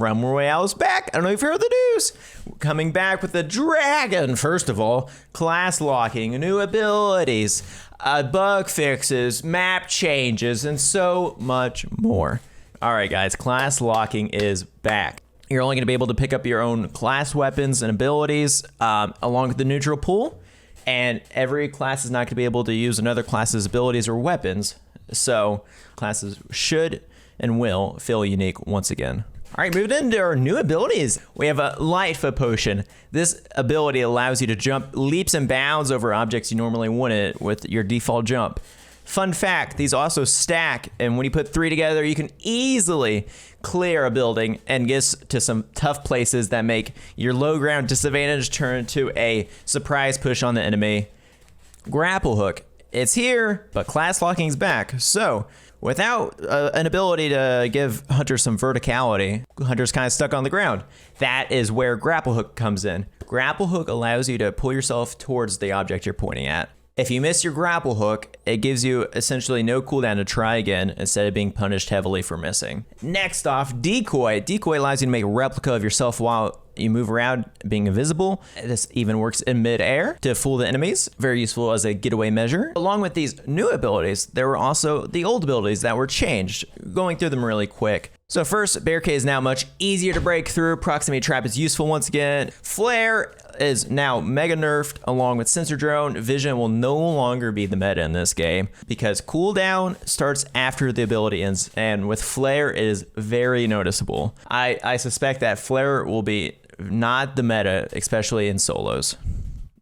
Realm Royale is back. I don't know if you heard the news. Coming back with the dragon, first of all, class locking, new abilities, bug fixes, map changes, and so much more. All right, guys, class locking is back. You're only going to be able to pick up your own class weapons and abilities along with the neutral pool, and every class is not going to be able to use another class's abilities or weapons, so classes should and will feel unique once again. All right, moving into our new abilities. We have a Lightfoot Potion. This ability allows you to jump leaps and bounds over objects you normally wouldn't with your default jump. Fun fact, these also stack, and when you put 3 together, you can easily clear a building and get to some tough places that make your low ground disadvantage turn into a surprise push on the enemy. Grapple Hook. It's here, but class locking's back. So, without an ability to give hunters some verticality, hunters kind of stuck on the ground. That is where Grapple Hook comes in. Grapple Hook allows you to pull yourself towards the object you're pointing at. If you miss your grapple hook, it gives you essentially no cooldown to try again instead of being punished heavily for missing. Next off, Decoy. Decoy allows you to make a replica of yourself while you move around being invisible. This even works in mid-air to fool the enemies. Very useful as a getaway measure. Along with these new abilities, there were also the old abilities that were changed. Going through them really quick. So first, Barricade is now much easier to break through. Proximity Trap is useful once again. Flare is now mega nerfed along with Sensor Drone. Vision will no longer be the meta in this game because cooldown starts after the ability ends, and with Flare it is very noticeable. I suspect that Flare will be not the meta, especially in solos.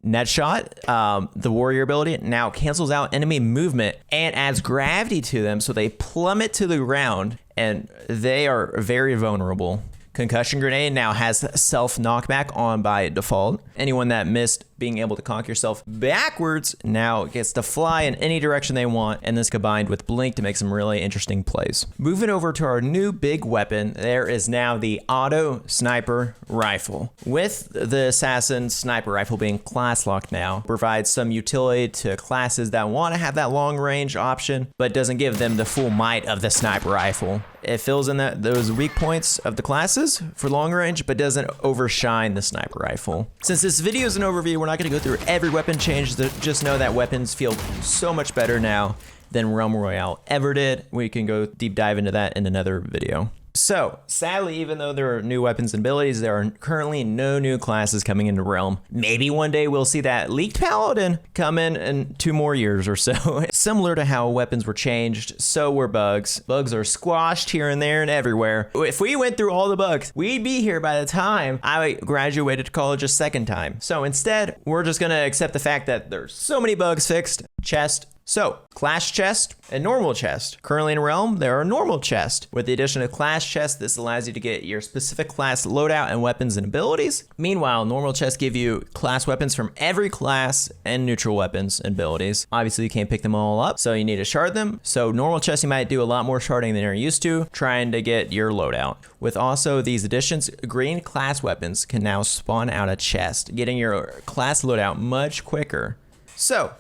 Net Shot, the warrior ability, now cancels out enemy movement and adds gravity to them so they plummet to the ground and they are very vulnerable. Concussion Grenade now has self knockback on by default. Anyone that missed being able to conk yourself backwards now gets to fly in any direction they want, and this combined with Blink to make some really interesting plays. Moving over to our new big weapon, there is now the Auto Sniper Rifle. With the Assassin Sniper Rifle being class locked now, provides some utility to classes that want to have that long range option, but doesn't give them the full might of the Sniper Rifle. It fills in those weak points of the classes for long range, but doesn't overshine the Sniper Rifle. Since this video is an overview, we're not going to go through every weapon change. Just know that weapons feel so much better now than Realm Royale ever did. We can go deep dive into that in another video. So, sadly, even though there are new weapons and abilities, there are currently no new classes coming into Realm. Maybe one day we'll see that leaked Paladin come in 2 more years or so. Similar to how weapons were changed, so were bugs. Bugs are squashed here and there and everywhere. If we went through all the bugs, we'd be here by the time I graduated college a second time. So instead, we're just gonna accept the fact that there's so many bugs fixed. Chest. So, class chest and normal chest. Currently in Realm, there are normal chests. With the addition of class chest, this allows you to get your specific class loadout and weapons and abilities. Meanwhile, normal chests give you class weapons from every class and neutral weapons and abilities. Obviously, you can't pick them all up, so you need to shard them. So normal chests, you might do a lot more sharding than you're used to, trying to get your loadout. With also these additions, green class weapons can now spawn out a chest, getting your class loadout much quicker. So,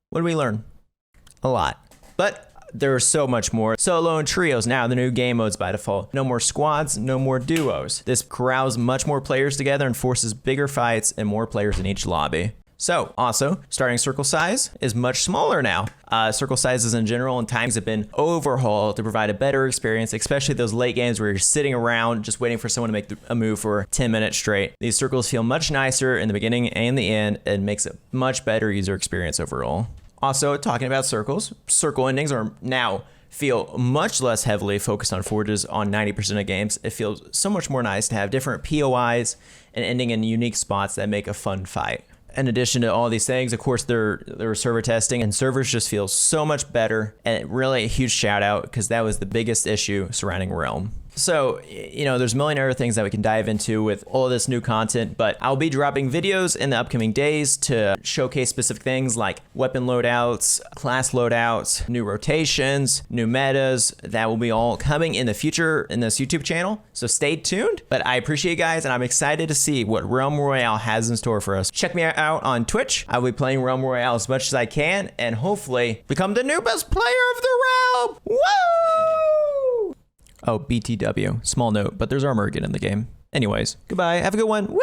what did we learn? A lot. But there's so much more. Solo and trios, now the new game modes by default. No more squads, no more duos. This corrals much more players together and forces bigger fights and more players in each lobby. So, also, starting circle size is much smaller now. Circle sizes in general and times have been overhauled to provide a better experience, especially those late games where you're sitting around just waiting for someone to make a move for 10 minutes straight. These circles feel much nicer in the beginning and the end and makes a much better user experience overall. Also, talking about circles, circle endings are now feel much less heavily focused on forges on 90% of games. It feels so much more nice to have different POIs and ending in unique spots that make a fun fight. In addition to all these things, of course, there were server testing, and servers just feel so much better. And really a huge shout out because that was the biggest issue surrounding Realm. So, you know, there's a million other things that we can dive into with all this new content, but I'll be dropping videos in the upcoming days to showcase specific things like weapon loadouts, class loadouts, new rotations, new metas. That will be all coming in the future in this YouTube channel. So stay tuned, but I appreciate you guys and I'm excited to see what Realm Royale has in store for us. Check me out on Twitch. I'll be playing Realm Royale as much as I can and hopefully become the new best player of the realm. Woo! Oh, BTW. Small note, but there's armor again in the game. Anyways, goodbye. Have a good one. Woo!